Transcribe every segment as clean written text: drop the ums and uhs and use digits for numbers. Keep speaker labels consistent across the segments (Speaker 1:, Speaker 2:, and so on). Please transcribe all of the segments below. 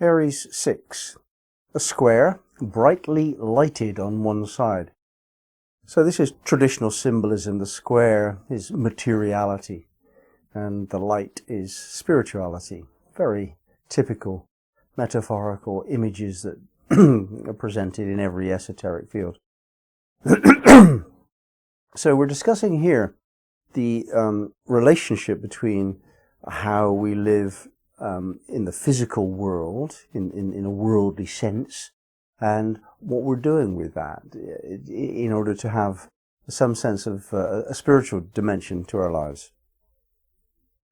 Speaker 1: Aries 6. A square, brightly lighted on one side. So this is traditional symbolism. The square is materiality and the light is spirituality. Very typical metaphorical images that are presented in every esoteric field. So we're discussing here the relationship between how we live in the physical world, in a worldly sense, and what we're doing with that in order to have some sense of a spiritual dimension to our lives.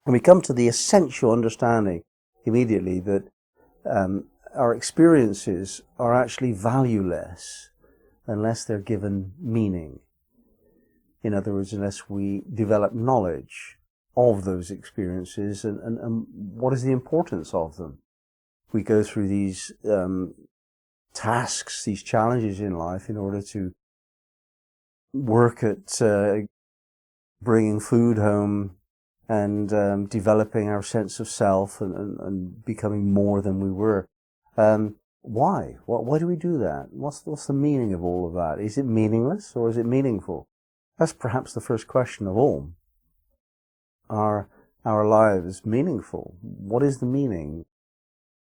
Speaker 1: And we come to the essential understanding immediately that our experiences are actually valueless unless they're given meaning. In other words, unless we develop knowledge of those experiences and what is the importance of them. We go through these tasks, these challenges in life in order to work at bringing food home and developing our sense of self and becoming more than we were. Why? Why do we do that? What's the meaning of all of that? Is it meaningless or is it meaningful? That's perhaps the first question of all. Are our lives meaningful? What is the meaning?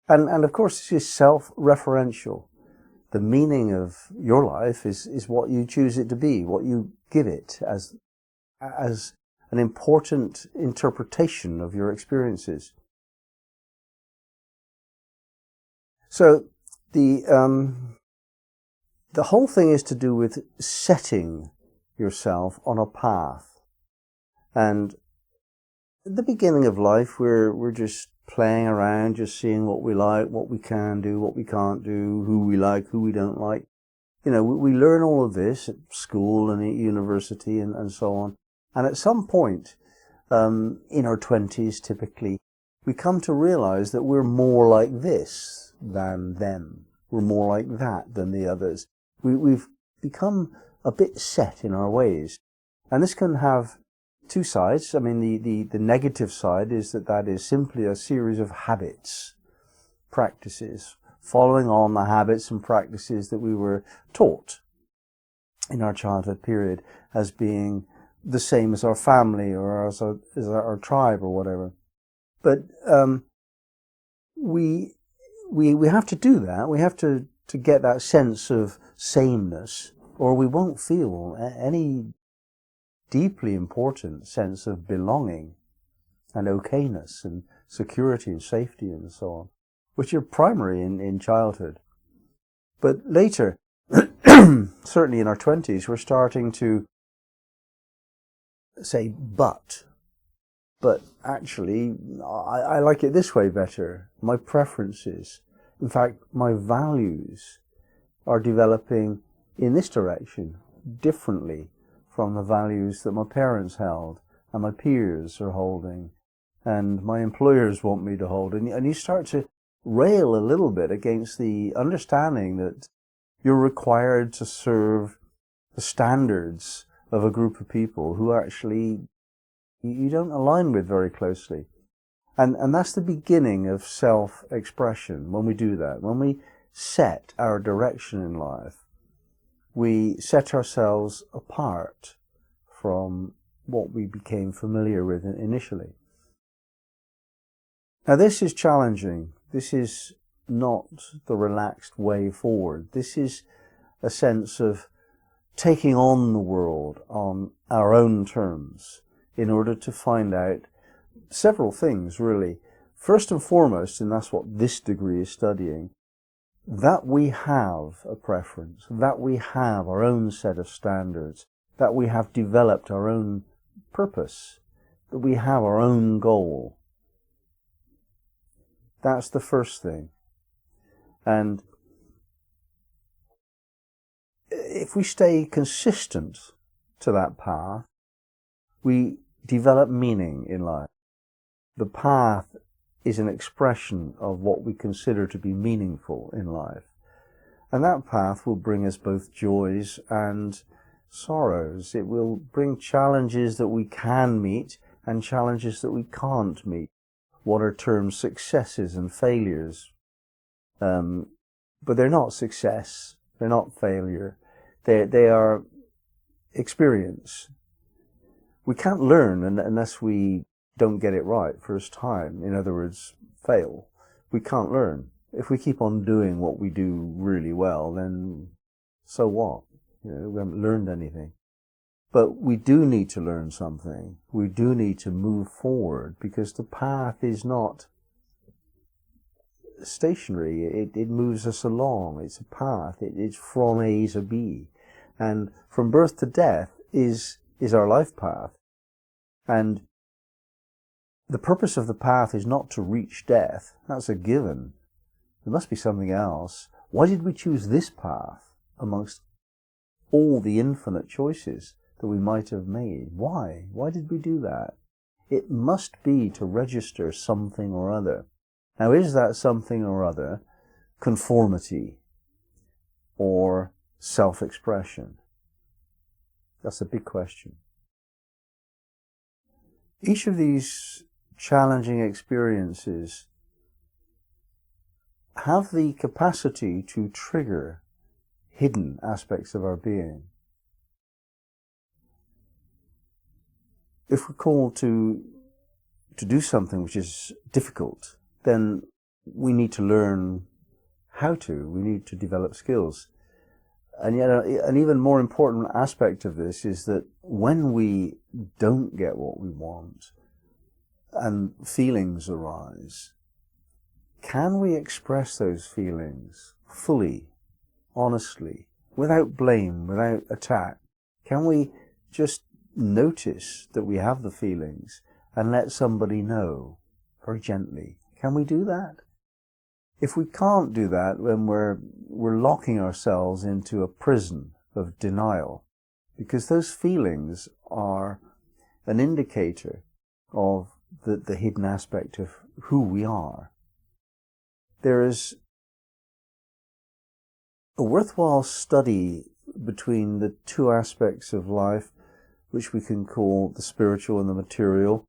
Speaker 1: And of course, this is self-referential. The meaning of your life is what you choose it to be, what you give it as an important interpretation of your experiences. So the whole thing is to do with setting yourself on a path. And at the beginning of life, we're just playing around, just seeing what we like, what we can do, what we can't do, who we like, who we don't like. You know, we learn all of this at school and at university and so on. And at some point, in our 20s typically, we come to realize that we're more like this than them. We're more like that than the others. We've become a bit set in our ways. And this can have two sides. I mean, the negative side is that is simply a series of habits, practices, following on the habits and practices that we were taught in our childhood period as being the same as our family or as our tribe or whatever. But we have to do that. We have to get that sense of sameness, or we won't feel any deeply important sense of belonging and okayness and security and safety and so on, which are primary in childhood. But later, certainly in our 20s, we're starting to say but actually I like it this way better. My preferences, in fact my values, are developing in this direction differently from the values that my parents held and my peers are holding and my employers want me to hold. And you start to rail a little bit against the understanding that you're required to serve the standards of a group of people who actually you don't align with very closely. And that's the beginning of self-expression when we do that. When we set our direction in life, we set ourselves apart from what we became familiar with initially. Now this is challenging. This is not the relaxed way forward. This is a sense of taking on the world on our own terms in order to find out several things, really. First and foremost, and that's what this degree is studying, that we have a preference, that we have our own set of standards, that we have developed our own purpose, that we have our own goal. That's the first thing. And if we stay consistent to that path, we develop meaning in life. The path is an expression of what we consider to be meaningful in life. And that path will bring us both joys and sorrows. It will bring challenges that we can meet and challenges that we can't meet. What are termed successes and failures. But they're not success. They're not failure. They are experience. We can't learn unless we don't get it right first time. In other words, fail. We can't learn. If we keep on doing what we do really well, then so what? We haven't learned anything. But we do need to learn something. We do need to move forward, because the path is not stationary. It moves us along. It's a path. It's from A to B. And from birth to death is our life path. And the purpose of the path is not to reach death. That's a given. There must be something else. Why did we choose this path amongst all the infinite choices that we might have made? Why? Why did we do that? It must be to register something or other. Now, is that something or other conformity or self-expression? That's a big question. Each of these challenging experiences have the capacity to trigger hidden aspects of our being. If we're called to do something which is difficult, then we need to learn how to. We need to develop skills. And yet an even more important aspect of this is that when we don't get what we want and feelings arise, can we express those feelings fully, honestly, without blame, without attack? Can we just notice that we have the feelings and let somebody know very gently? Can we do that? If we can't do that, then we're locking ourselves into a prison of denial, because those feelings are an indicator of the hidden aspect of who we are. There is a worthwhile study between the two aspects of life, which we can call the spiritual and the material,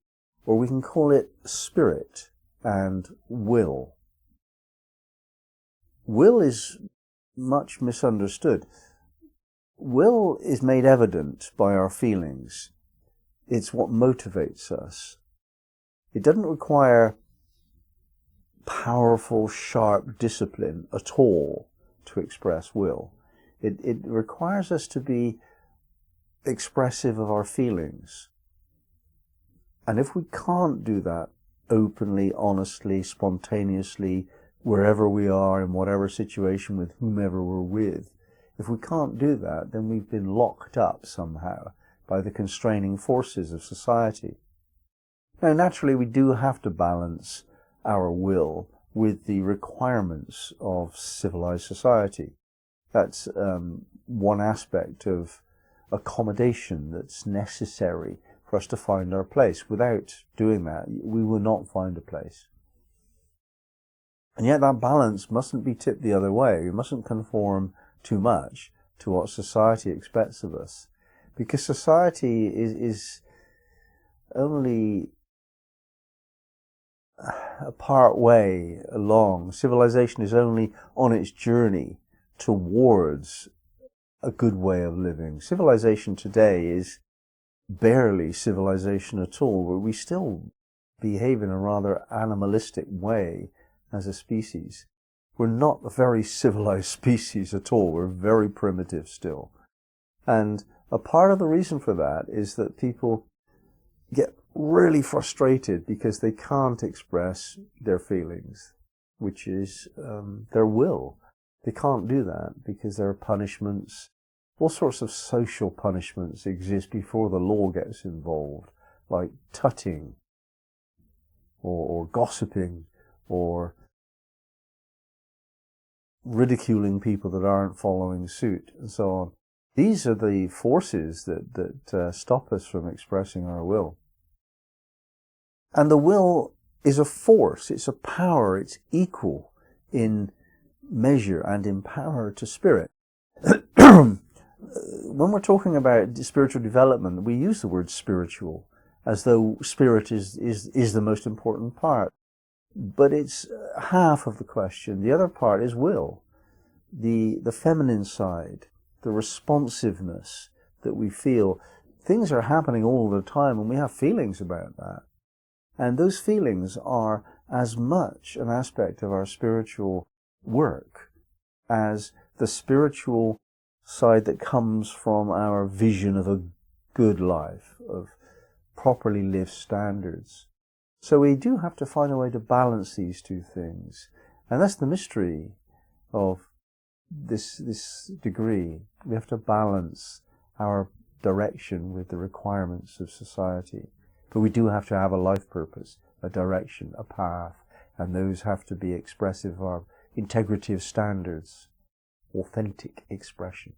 Speaker 1: or we can call it spirit and will. Will is much misunderstood. Will is made evident by our feelings. It's what motivates us. It doesn't require powerful, sharp discipline at all to express will. It requires us to be expressive of our feelings. And if we can't do that openly, honestly, spontaneously, wherever we are, in whatever situation, with whomever we're with, if we can't do that, then we've been locked up somehow by the constraining forces of society. Now, naturally, we do have to balance our will with the requirements of civilized society. That's one aspect of accommodation that's necessary for us to find our place. Without doing that, we will not find a place. And yet that balance mustn't be tipped the other way. We mustn't conform too much to what society expects of us, because society is only a part way along. Civilization is only on its journey towards a good way of living. Civilization today is barely civilization at all, but we still behave in a rather animalistic way as a species. We're not a very civilized species at all. We're very primitive still. And a part of the reason for that is that people get really frustrated because they can't express their feelings, which is their will. They can't do that because there are punishments. All sorts of social punishments exist before the law gets involved, like tutting or gossiping or ridiculing people that aren't following suit and so on. These are the forces that stop us from expressing our will. And the will is a force, it's a power, it's equal in measure and in power to spirit. When we're talking about spiritual development, we use the word spiritual as though spirit is the most important part. But it's half of the question. The other part is will. The feminine side, the responsiveness that we feel. Things are happening all the time and we have feelings about that. And those feelings are as much an aspect of our spiritual work as the spiritual side that comes from our vision of a good life, of properly lived standards. So we do have to find a way to balance these two things. And that's the mystery of this degree. We have to balance our direction with the requirements of society. But we do have to have a life purpose, a direction, a path, and those have to be expressive of our integrity of standards, authentic expression.